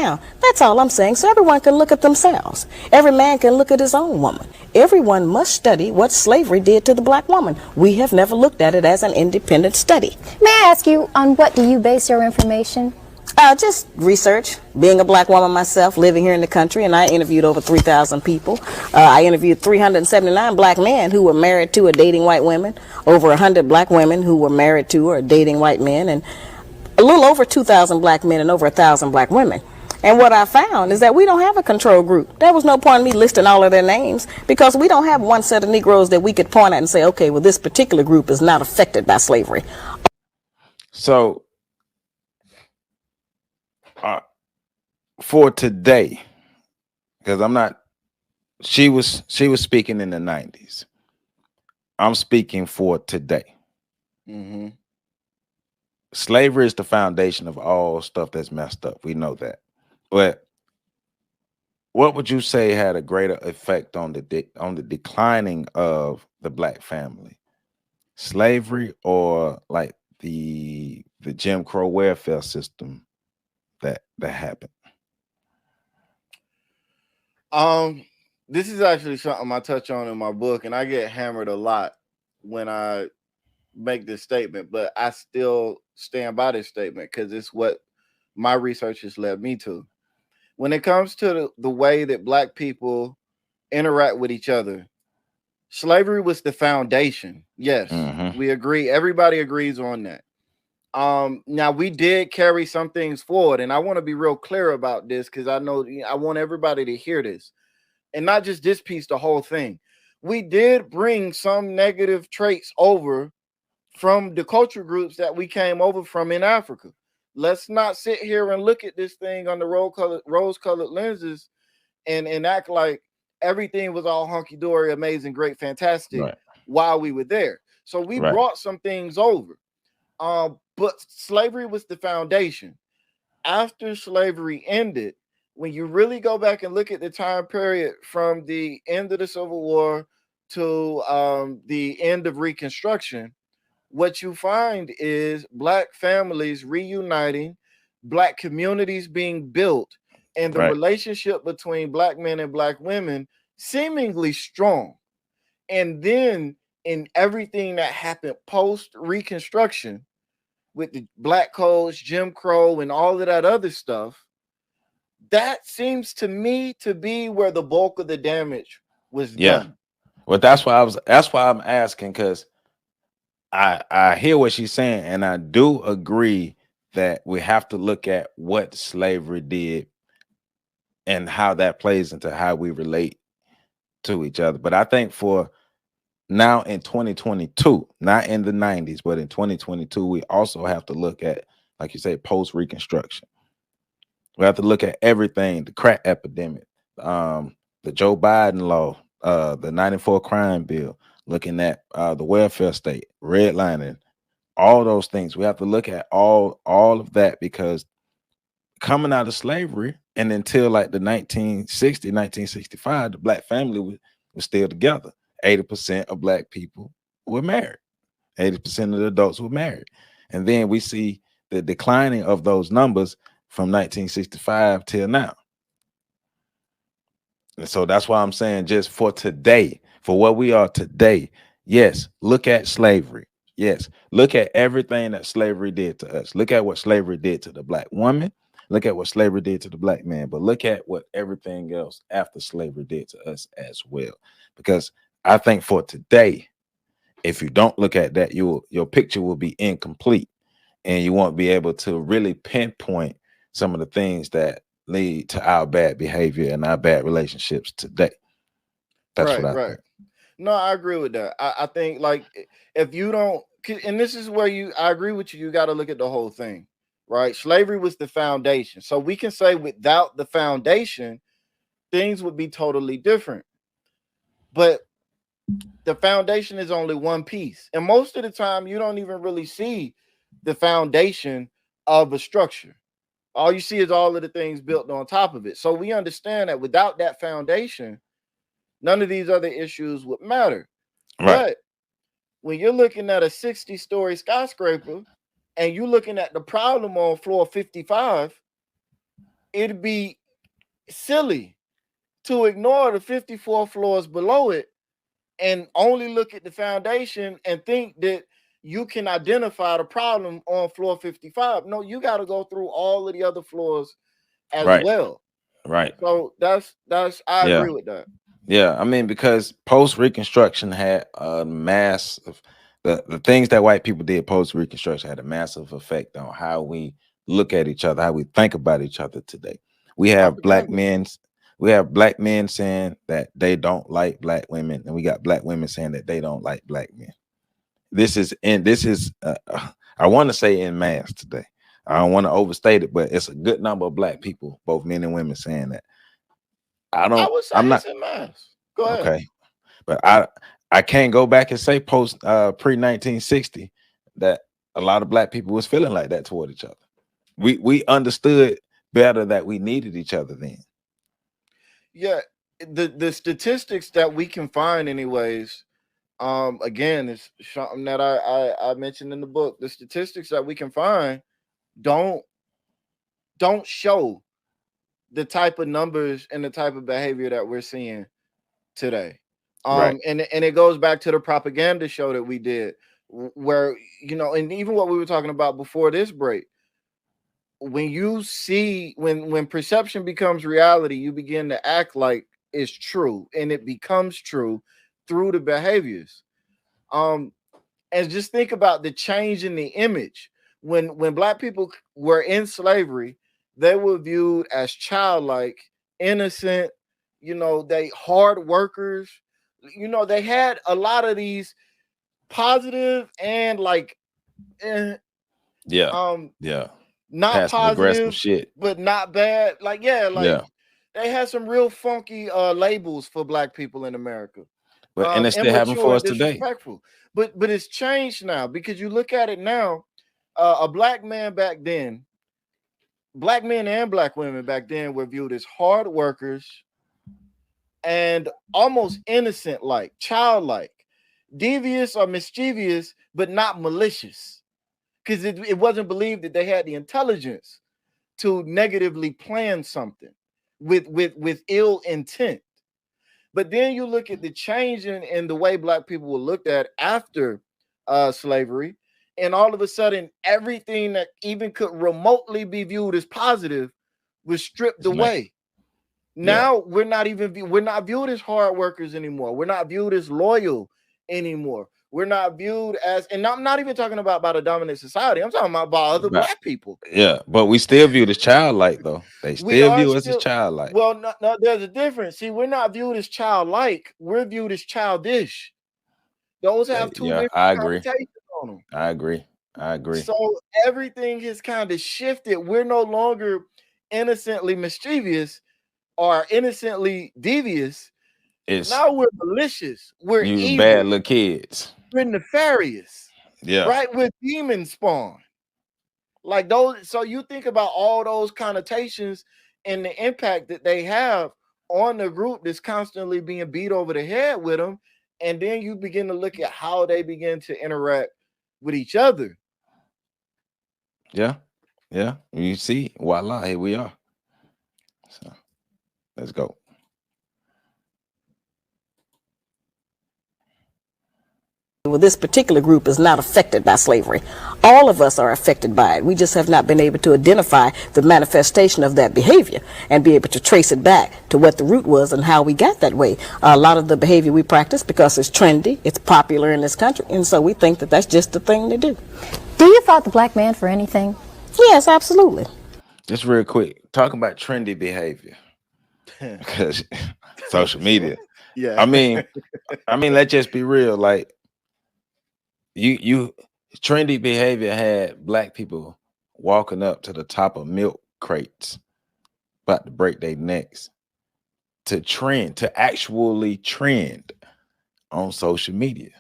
down. That's all I'm saying. So everyone can look at themselves. Every man can look at his own woman. Everyone must study what slavery did to the black woman. We have never looked at it as an independent study. May I ask you, on what do you base your information? Just research. Being a black woman myself, living here in the country, and I interviewed over 3,000 people. I interviewed 379 black men who were married to or dating white women, over 100 black women who were married to or dating white men, and a little over 2,000 black men and over 1,000 black women. And what I found is that we don't have a control group. There was no point in me listing all of their names because we don't have one set of Negroes that we could point at and say, okay, well, this particular group is not affected by slavery. So for today, because she was speaking in the 90s. I'm speaking for today. Mm-hmm. Slavery is the foundation of all stuff that's messed up. We know that. But what would you say had a greater effect on the declining of the black family? Slavery or like the Jim Crow welfare system that happened? This is actually something I touch on in my book, and I get hammered a lot when I make this statement, but I still stand by this statement because it's what my research has led me to. When it comes to the way that black people interact with each other, slavery was the foundation. Yes, we agree. Everybody agrees on that. Now we did carry some things forward, and I want to be real clear about this because I know I want everybody to hear this, and not just this piece, the whole thing. We did bring some negative traits over from the culture groups that we came over from in Africa. Let's not sit here and look at this thing on the rose-colored lenses and act like everything was all hunky-dory, amazing, great, fantastic while we were there. So we brought some things over. But slavery was the foundation. After slavery ended, when you really go back and look at the time period from the end of the Civil War to the end of Reconstruction, what you find is black families reuniting, black communities being built, and the relationship between black men and black women seemingly strong. And then in everything that happened post-Reconstruction, with the black codes, Jim Crow, and all of that other stuff, that seems to me to be where the bulk of the damage was done. Well, that's why I'm asking, because I hear what she's saying, and I do agree that we have to look at what slavery did and how that plays into how we relate to each other. But I think for now in 2022, not in the 90s, but in 2022, we also have to look at, like you say, post-Reconstruction. We have to look at everything, the crack epidemic, the Joe Biden law, the 94 crime bill, looking at the welfare state, redlining, all those things. We have to look at all of that, because coming out of slavery and until like the 1960, 1965, the black family was still together. 80% of black people were married. 80% of the adults were married. And then we see the declining of those numbers from 1965 till now. And so that's why I'm saying, just for today, for what we are today, yes, look at slavery. Yes, look at everything that slavery did to us. Look at what slavery did to the black woman. Look at what slavery did to the black man. But look at what everything else after slavery did to us as well. Because I think for today, if you don't look at that, your picture will be incomplete, and you won't be able to really pinpoint some of the things that lead to our bad behavior and our bad relationships today. That's what I think. No, I agree with that. I think, like, if you don't, and this is where I agree with you, you got to look at the whole thing, right? Slavery was the foundation. So we can say without the foundation, things would be totally different. But the foundation is only one piece. And most of the time, you don't even really see the foundation of a structure. All you see is all of the things built on top of it. So we understand that without that foundation, none of these other issues would matter. But when you're looking at a 60-story skyscraper and you're looking at the problem on floor 55, it'd be silly to ignore the 54 floors below it and only look at the foundation and think that you can identify the problem on floor 55. No, you got to go through all of the other floors as Right. well. Right. So that's I Yeah. agree with that. Yeah. I mean, because post-Reconstruction had a massive the things that white people did post-Reconstruction had a massive effect on how we look at each other, how we think about each other today. We have black Propaganda. men, we have black men saying that they don't like black women, and we got black women saying that they don't like black men. This is I want to say in mass today. I don't want to overstate it, but it's a good number of black people, both men and women, saying that. I would say I'm not it's in mass. Go ahead. okay, but I can't go back and say post pre 1960 that a lot of black people was feeling like that toward each other. We understood better that we needed each other then. Yeah, the statistics that we can find, anyways. Again, it's something that I mentioned in the book. The statistics that we can find don't show the type of numbers and the type of behavior that we're seeing today. Right. And it goes back to the propaganda show that we did, where and even what we were talking about before this break. When you see when perception becomes reality, you begin to act like it's true, and it becomes true through the behaviors. Um, and just think about the change in the image. When black people were in slavery, they were viewed as childlike, innocent, they hard workers. They had a lot of these positive and like Yeah. um Yeah. not Passive aggressive positive shit. but not bad. Like, yeah, like Yeah. they had some real funky labels for black people in America. But it's still happening Immature for and us today. disrespectful. But it's changed now, because you look at it now. A black man back then, black men and black women back then were viewed as hard workers and almost innocent, like childlike, devious or mischievous, but not malicious, because it wasn't believed that they had the intelligence to negatively plan something with ill intent. But then you look at the change in the way black people were looked at after slavery, and all of a sudden, everything that even could remotely be viewed as positive was stripped It's not, away. yeah. Now we're not viewed as hard workers anymore. We're not viewed as loyal anymore. We're not viewed as, and I'm not even talking about by the dominant society. I'm talking about by other But black people. yeah, but we still viewed as childlike though. They We still are view us as still, childlike. well, no, there's a difference. See, we're not viewed as childlike. We're viewed as childish. Those have two Yeah, different I agree. connotations on them. I agree. I agree. So everything has kind of shifted. We're no longer innocently mischievous or innocently devious. It's Now we're malicious. We're you bad evil. little kids. We're nefarious. Yeah. Right? We're demon spawn. Like those. So you think about all those connotations and the impact that they have on the group that's constantly being beat over the head with them. And then you begin to look at how they begin to interact with each other. Yeah. Yeah. You see, voila, here we are. So let's go. Well, this particular group is not affected by slavery. All of us are affected by it. We just have not been able to identify the manifestation of that behavior and be able to trace it back to what the root was and how we got that way. A lot of the behavior we practice because it's trendy, it's popular in this country, and so we think that that's just the thing to do. Do you fault the black man for anything? Yes, absolutely. Just real quick, talking about trendy behavior. Because social media. Yeah. I mean, let's just be real. Like you trendy behavior had black people walking up to the top of milk crates, about to break their necks, to actually trend on social media.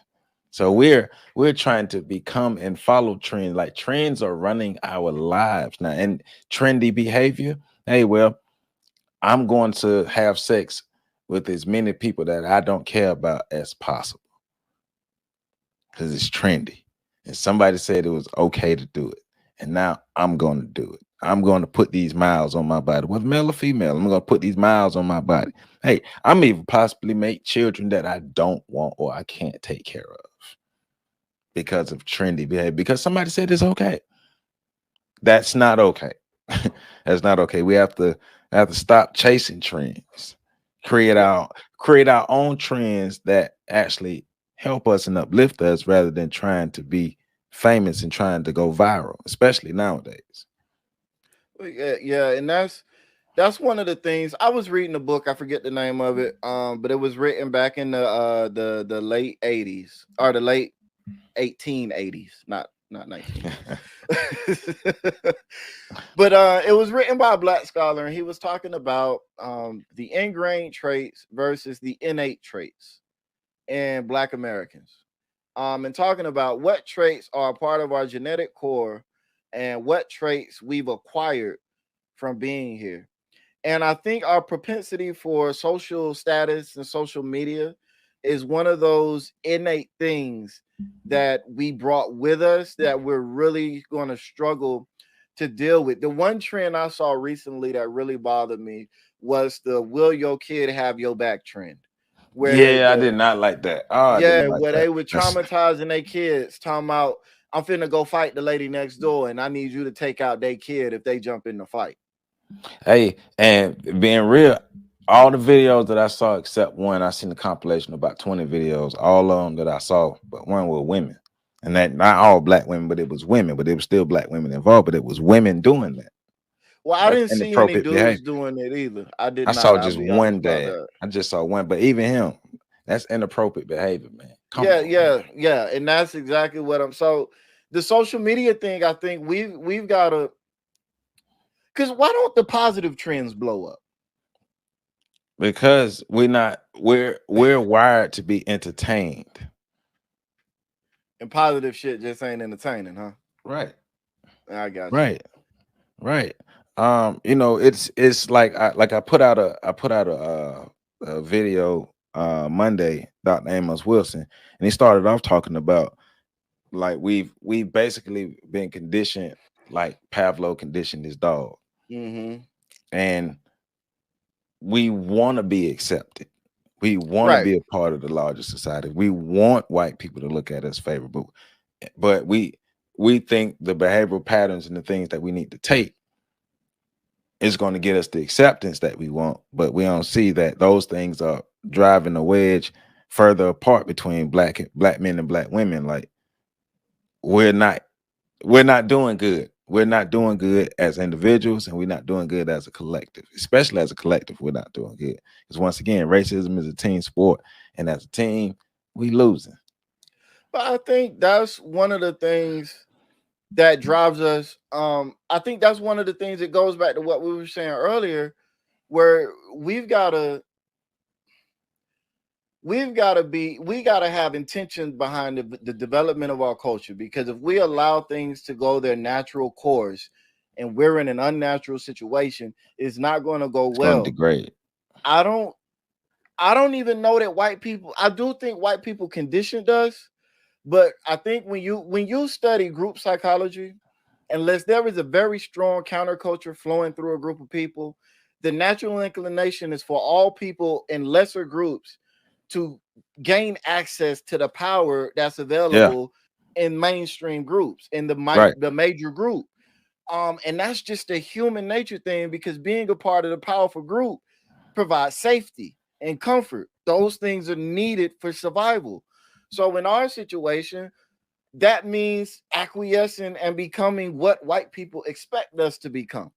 So we're trying to become and follow trends. Like trends are running our lives now, and trendy behavior. Hey, well, I'm going to have sex with as many people that I don't care about as possible because it's trendy. And somebody said it was okay to do it. And now I'm going to do it. I'm going to put these miles on my body, whether male or female. I'm going to put these miles on my body. Hey, I'm even possibly make children that I don't want or I can't take care of because of trendy behavior. Because somebody said it's okay. That's not okay. That's not okay. We have to stop chasing trends. Create our own trends that actually help us and uplift us rather than trying to be famous and trying to go viral, especially nowadays. Yeah, and that's one of the things. I was reading a book, I forget the name of it, but it was written back in the late 80s or the late 1880s, not 19. But it was written by a black scholar, and he was talking about the ingrained traits versus the innate traits in black Americans. And talking about what traits are a part of our genetic core and what traits we've acquired from being here. And I think our propensity for social status and social media is one of those innate things that we brought with us that we're really going to struggle to deal with. The one trend I saw recently that really bothered me was the "Will your kid have your back" trend, where Yeah, I did not like that. Oh, I didn't like where that. they were traumatizing their kids, talking about, "I'm finna go fight the lady next door, and I need you to take out their kid if they jump in the fight." Hey, and being real, all the videos that I saw except one, I seen the compilation of about 20 videos, all of them that I saw, but one were women. And that not all black women, but it was women, but it was still black women involved, but it was women doing that. Well, I That's didn't see any inappropriate dudes behavior. doing it either. I did I not. saw I'll just be honest one about dad. that. I just saw one, but even him, that's inappropriate behavior, man. Come Yeah, on, man. yeah, and that's exactly what I'm. So the social media thing, I think we've got to. Because why don't the positive trends blow up? Because we're wired to be entertained. And positive shit just ain't entertaining, huh? Right. I got you. Right. Right. It's like I put out a video Monday, Dr. Amos Wilson, and he started off talking about like we've basically been conditioned like Pavlov conditioned his dog, Mm-hmm. and we want to be accepted. We want to Right. be a part of the larger society. We want white people to look at us favorable, but we think the behavioral patterns and the things that we need to take is going to get us the acceptance that we want, but we don't see that those things are driving a wedge further apart between black men and black women. Like we're not we're not doing good. We're not doing good as individuals, and we're not doing good as a collective. Especially as a collective, we're not doing good. Because once again, racism is a team sport, and as a team, we losing. But I think that's one of the things that drives us. I think that's one of the things that goes back to what we were saying earlier, where we got to have intention behind the development of our culture, because if we allow things to go their natural course and we're in an unnatural situation, it's not going to go It's going to well. degrade. I don't i don't even know that white people, I do think white people conditioned us, but I think when you study group psychology, unless there is a very strong counterculture flowing through a group of people, the natural inclination is for all people in lesser groups to gain access to the power that's Yeah, available in mainstream groups, in right. the major group. And that's just a human nature thing, because being a part of the powerful group provides safety and comfort. Those things are needed for survival. So in our situation, that means acquiescing and becoming what white people expect us to become.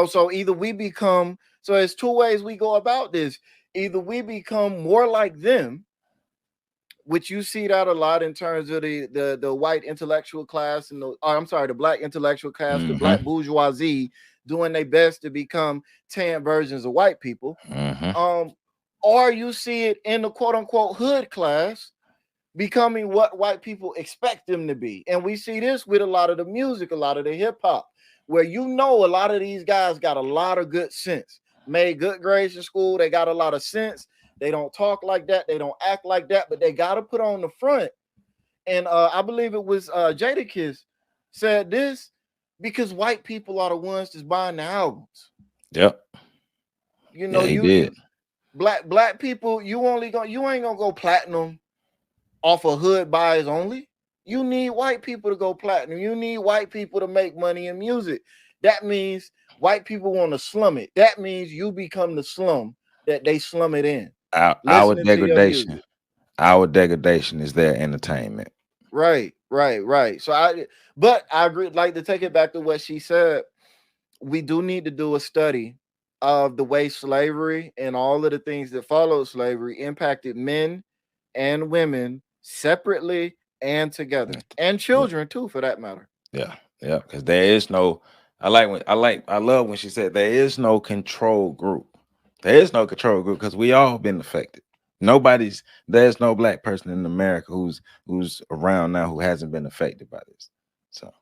So either we become, so there's two ways we go about this. Either we become more like them, which you see that a lot in terms of the white intellectual class and I'm sorry, the black intellectual class, the Mm-hmm. black bourgeoisie, doing their best to become tan versions of white people. Mm-hmm. Um, or you see it in the quote unquote hood class becoming what white people expect them to be. And we see this with a lot of the music, a lot of the hip hop, where a lot of these guys got a lot of good sense, made good grades in school, they got a lot of sense. They don't talk like that, they don't act like that, but they got to put on the front. And I believe it was Jadakiss said this, because white people are the ones that's buying the albums. Yep. You know, he did. black people, you ain't gonna go platinum off of hood buys only. You need white people to go platinum. You need white people to make money in music. That means white people want to slum it. That means you become the slum that they slum it in. Our degradation. Our degradation is their entertainment. Right. So I agree. Like, to take it back to what she said, we do need to do a study of the way slavery and all of the things that followed slavery impacted men and women separately and together, and children too, for that matter. Yeah, because there is no. I love when she said there is no control group. There is no control group because we all been affected. There's no black person in America who's around now who hasn't been affected by this. So